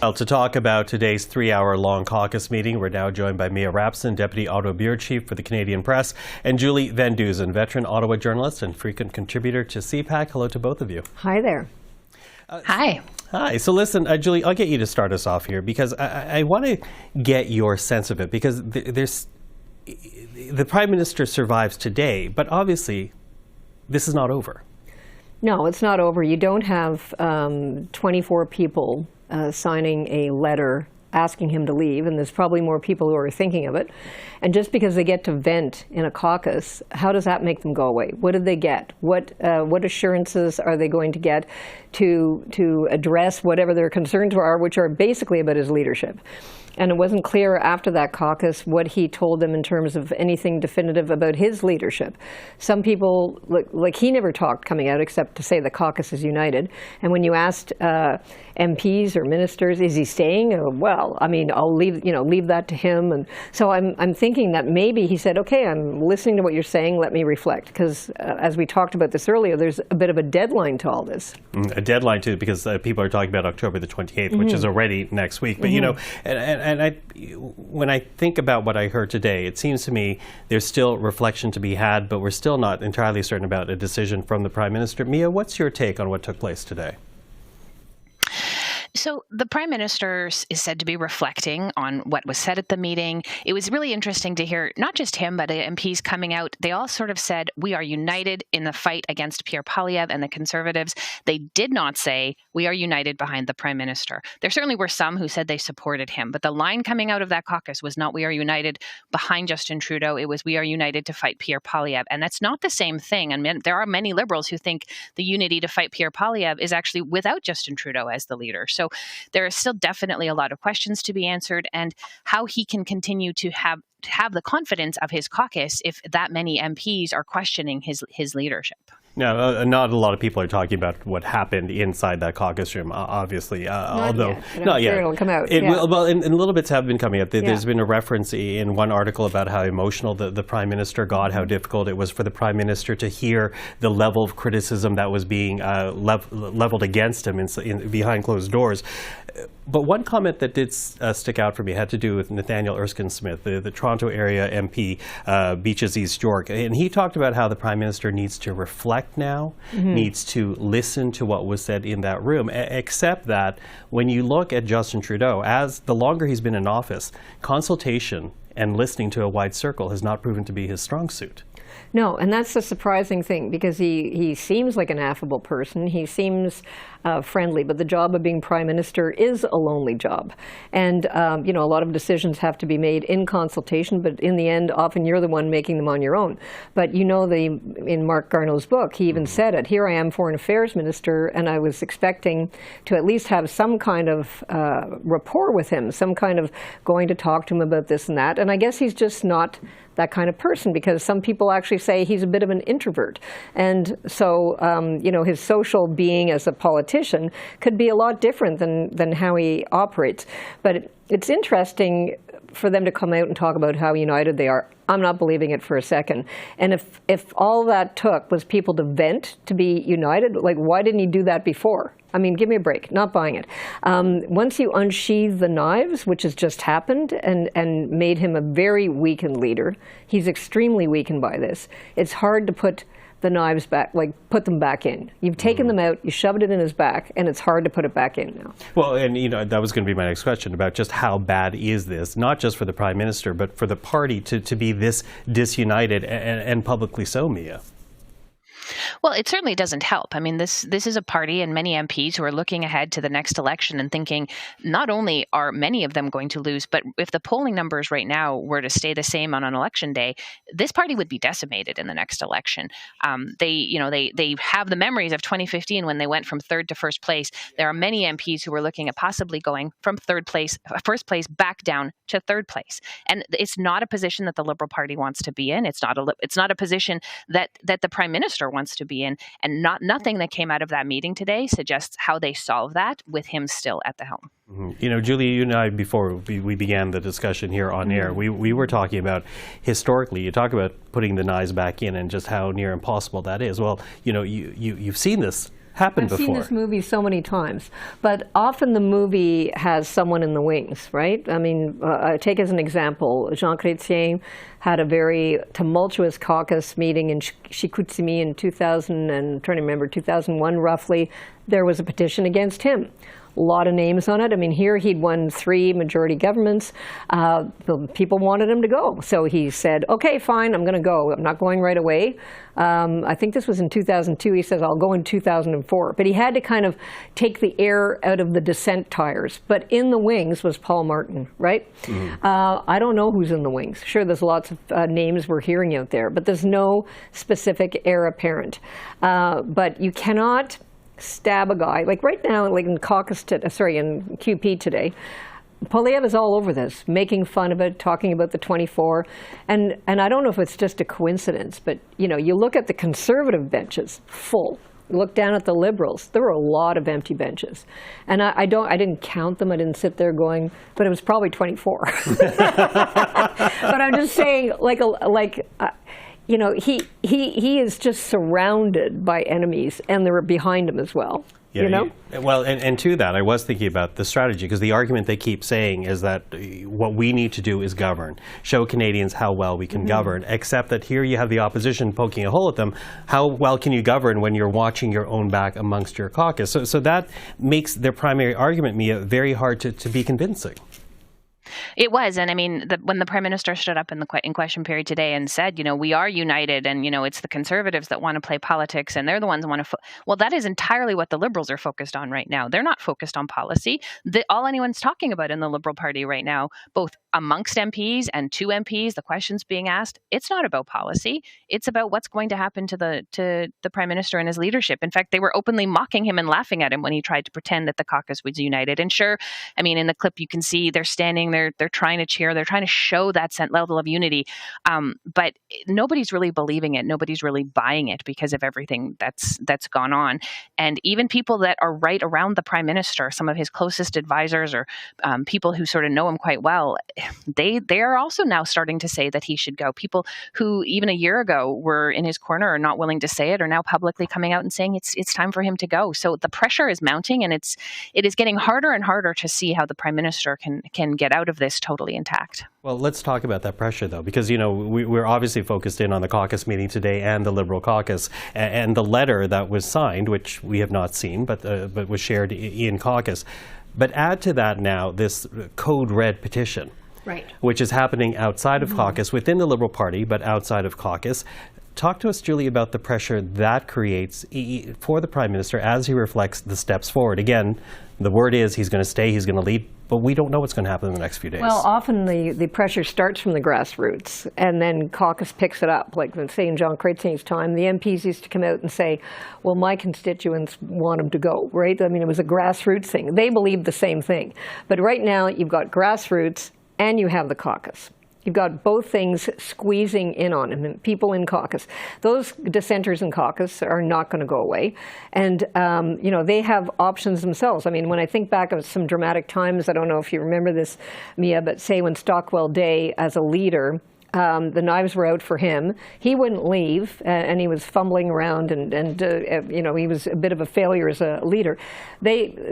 Well, to talk about today's 3-hour-long caucus meeting, we're now joined by Mia Rabson, Deputy Ottawa Bureau Chief for the Canadian Press, and Julie Van Dusen, veteran Ottawa journalist and frequent contributor to CPAC. Hello to both of you. Hi there. Hi. Hi. So listen, Julie, I'll get you to start us off here because I want to get your sense of it because the Prime Minister survives today, but obviously this is not over. No, it's not over. You don't have 24 people signing a letter asking him to leave, and there's probably more people who are thinking of it. And just because they get to vent in a caucus, how does that make them go away? What did they get? What assurances are they going to get to address whatever their concerns are, which are basically about his leadership? And it wasn't clear after that caucus what he told them in terms of anything definitive about his leadership. Some people, like he never talked coming out except to say the caucus is united. And when you asked MPs or ministers, is he staying? Well, I mean, I'll leave that to him. And so I'm thinking that maybe he said, okay, I'm listening to what you're saying. Let me reflect. Because as we talked about this earlier, there's a bit of a deadline to all this. A deadline too, because people are talking about October the 28th, which is already next week. But you know, when I think about what I heard today, it seems to me there's still reflection to be had, but we're still not entirely certain about a decision from the Prime Minister. Mia, what's your take on what took place today? So the Prime Minister is said to be reflecting on what was said at the meeting. It was really interesting to hear not just him, but MPs coming out. They all sort of said, we are united in the fight against Pierre Poilievre and the Conservatives. They did not say, we are united behind the Prime Minister. There certainly were some who said they supported him, but the line coming out of that caucus was not, we are united behind Justin Trudeau. It was, we are united to fight Pierre Poilievre. And that's not the same thing. And there are many Liberals who think the unity to fight Pierre Poilievre is actually without Justin Trudeau as the leader. So there is still definitely a lot of questions to be answered, and how he can continue to have the confidence of his caucus if that many MPs are questioning his leadership. Now, not a lot of people are talking about what happened inside that caucus room, obviously. Not yet. It'll come out. Well, and little bits have been coming up. There's been a reference in one article about how emotional the Prime Minister got, how difficult it was for the Prime Minister to hear the level of criticism that was being leveled against him behind closed doors. But one comment that did stick out for me had to do with Nathaniel Erskine-Smith, the Toronto area MP, Beaches East York. And he talked about how the Prime Minister needs to reflect now, needs to listen to what was said in that room, except that when you look at Justin Trudeau, as the longer he's been in office, consultation and listening to a wide circle has not proven to be his strong suit. No, and that's the surprising thing, because he seems like an affable person. He seems friendly, but the job of being Prime Minister is a lonely job. And, a lot of decisions have to be made in consultation, but in the end, often you're the one making them on your own. But in Mark Garneau's book, he even said it, here I am, Foreign Affairs Minister, and I was expecting to at least have some kind of rapport with him, some kind of going to talk to him about this and that. And I guess he's just not that kind of person, because some people actually say he's a bit of an introvert. And so, his social being as a politician could be a lot different than how he operates. But it's interesting for them to come out and talk about how united they are. I'm not believing it for a second. And if all that took was people to vent to be united, like, why didn't he do that before? I mean, give me a break. Not buying it. Once you unsheathe the knives, which has just happened, and made him a very weakened leader, he's extremely weakened by this. It's hard to put the knives back, put them back in. You've taken them out, you shoved it in his back, and it's hard to put it back in now. Well, and that was going to be my next question about just how bad is this, not just for the Prime Minister, but for the party to be this disunited and publicly so, Mia. Well, it certainly doesn't help. I mean, this is a party and many MPs who are looking ahead to the next election and thinking not only are many of them going to lose, but if the polling numbers right now were to stay the same on an election day, this party would be decimated in the next election. They have the memories of 2015 when they went from third to first place. There are many MPs who are looking at possibly going from first place back down to third place. And it's not a position that the Liberal Party wants to be in. It's not a position that the Prime Minister wants to be in. And nothing that came out of that meeting today suggests how they solve that with him still at the helm. Mm-hmm. Julie, you and I, before we began the discussion here on air, we were talking about historically, you talk about putting the knives back in and just how near impossible that is. Well, you've seen this happened I've before. seen this movie so many times, but often the movie has someone in the wings, right? I mean, take as an example, Jean Chrétien had a very tumultuous caucus meeting in Chicoutimi in 2000, and I'm trying to remember, 2001 roughly. There was a petition against him. A lot of names on it. I mean, here he'd won 3 majority governments. The people wanted him to go. So he said, okay, fine, I'm going to go. I'm not going right away. I think this was in 2002. He says, I'll go in 2004. But he had to kind of take the air out of the dissent tires. But in the wings was Paul Martin, right? Mm-hmm. I don't know who's in the wings. Sure, there's lots of names we're hearing out there, but there's no specific heir apparent. But you cannot stab a guy. Like right now, like in caucus, in QP today, Poilievre is all over this, making fun of it, talking about the 24. And I don't know if it's just a coincidence, but you look at the Conservative benches, full. You look down at the Liberals, there were a lot of empty benches. And I didn't count them, I didn't sit there going, but it was probably 24. But I'm just saying, he is just surrounded by enemies, and they're behind him as well. Yeah, well, and to that, I was thinking about the strategy, because the argument they keep saying is that what we need to do is govern, show Canadians how well we can govern, except that here you have the opposition poking a hole at them. How well can you govern when you're watching your own back amongst your caucus? So that makes their primary argument, Mia, very hard to be convincing. It was. And I mean, when the Prime Minister stood up in question period today and said, we are united, and, it's the Conservatives that want to play politics, and they're the ones who want to, well, that is entirely what the Liberals are focused on right now. They're not focused on policy. All anyone's talking about in the Liberal Party right now, both amongst MPs and to MPs, the questions being asked, it's not about policy. It's about what's going to happen to the Prime Minister and his leadership. In fact, they were openly mocking him and laughing at him when he tried to pretend that the caucus was united. And sure, I mean, in the clip you can see they're standing, they're trying to cheer, they're trying to show that level of unity. But nobody's really believing it. Nobody's really buying it because of everything that's gone on. And even people that are right around the Prime Minister, some of his closest advisors or people who sort of know him quite well, they are also now starting to say that he should go. People who even a year ago were in his corner are not willing to say it, are now publicly coming out and saying it's time for him to go. So the pressure is mounting, and it is getting harder and harder to see how the Prime Minister can get out of this totally intact. Well, let's talk about that pressure, though, because, we're obviously focused in on the caucus meeting today and the Liberal caucus, and the letter that was signed, which we have not seen, but was shared in caucus. But add to that now this Code Red petition, right, which is happening outside of caucus, within the Liberal Party, but outside of caucus. Talk to us, Julie, about the pressure that creates for the Prime Minister as he reflects the steps forward. Again, the word is he's going to stay, he's going to lead, but we don't know what's going to happen in the next few days. Well, often the pressure starts from the grassroots, and then caucus picks it up. Like, say, in Jean Chrétien's time, the MPs used to come out and say, well, my constituents want him to go, right? I mean, it was a grassroots thing. They believed the same thing. But right now, you've got grassroots, and you have the caucus. You've got both things squeezing in on him, and people in caucus. Those dissenters in caucus are not going to go away. And, they have options themselves. I mean, when I think back of some dramatic times, I don't know if you remember this, Mia, but say when Stockwell Day, as a leader, the knives were out for him. He wouldn't leave, and he was fumbling around, and he was a bit of a failure as a leader.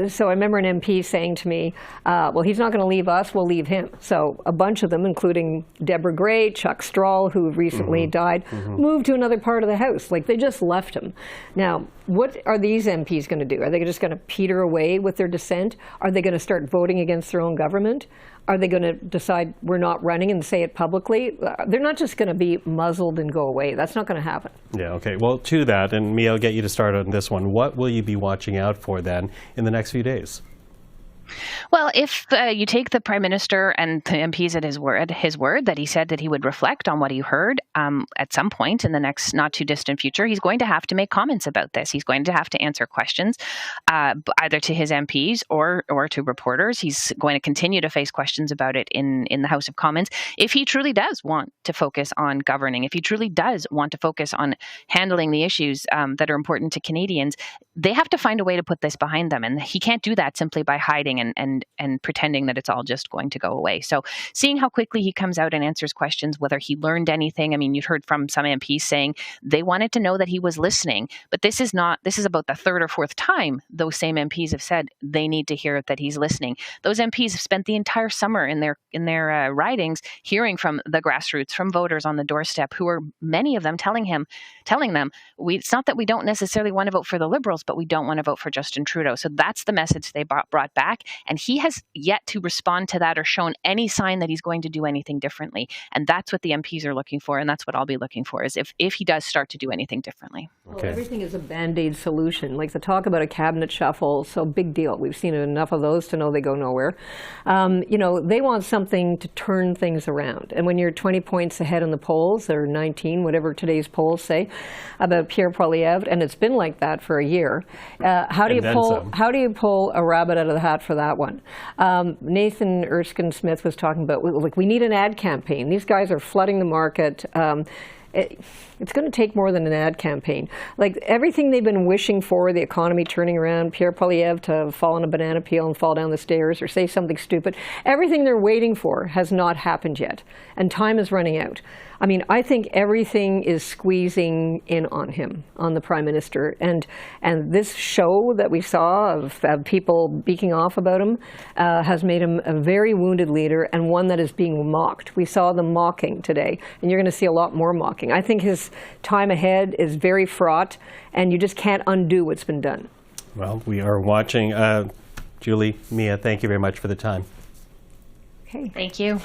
So I remember an MP saying to me, well, he's not going to leave us, we'll leave him. So a bunch of them, including Deborah Gray, Chuck Strahl, who recently died, moved to another part of the House. Like, they just left him. Now, what are these MPs going to do? Are they just going to peter away with their dissent? Are they going to start voting against their own government? Are they going to decide we're not running and say it publicly? They're not just going to be muzzled and go away. That's not going to happen. Yeah, okay. Well, to that, and Mia, I'll get you to start on this one. What will you be watching out for then in the next few days? Well, if you take the Prime Minister and the MPs at his word that he said that he would reflect on what he heard at some point in the next not too distant future, he's going to have to make comments about this. He's going to have to answer questions either to his MPs or to reporters. He's going to continue to face questions about it in the House of Commons. If he truly does want to focus on governing, if he truly does want to focus on handling the issues that are important to Canadians, they have to find a way to put this behind them. And he can't do that simply by hiding lying and pretending that it's all just going to go away. So seeing how quickly he comes out and answers questions, whether he learned anything. I mean, you've heard from some MPs saying they wanted to know that he was listening, but this is about the third or fourth time those same MPs have said they need to hear that he's listening. Those MPs have spent the entire summer in their ridings hearing from the grassroots, from voters on the doorstep, who are many of them telling them, it's not that we don't necessarily want to vote for the Liberals, but we don't want to vote for Justin Trudeau. So that's the message they brought back. And he has yet to respond to that or shown any sign that he's going to do anything differently. And that's what the MPs are looking for. And that's what I'll be looking for, is if he does start to do anything differently. Well, everything is a Band-Aid solution. Like the talk about a cabinet shuffle, so big deal. We've seen enough of those to know they go nowhere. They want something to turn things around. And when you're 20 points ahead in the polls, or 19, whatever today's polls say, about Pierre Poilievre, and it's been like that for a year, how do you pull a rabbit out of the hat for that one? Nathan Erskine-Smith was talking about, like, we need an ad campaign. These guys are flooding the market. It's going to take more than an ad campaign. Like everything they've been wishing for, the economy turning around, Pierre Poilievre to fall on a banana peel and fall down the stairs or say something stupid, everything they're waiting for has not happened yet. And time is running out. I mean, I think everything is squeezing in on him, on the Prime Minister. And this show that we saw of people beaking off about him has made him a very wounded leader, and one that is being mocked. We saw the mocking today, and you're going to see a lot more mocking. I think his time ahead is very fraught, and you just can't undo what's been done. Well, we are watching. Julie, Mia, thank you very much for the time. Okay. Thank you.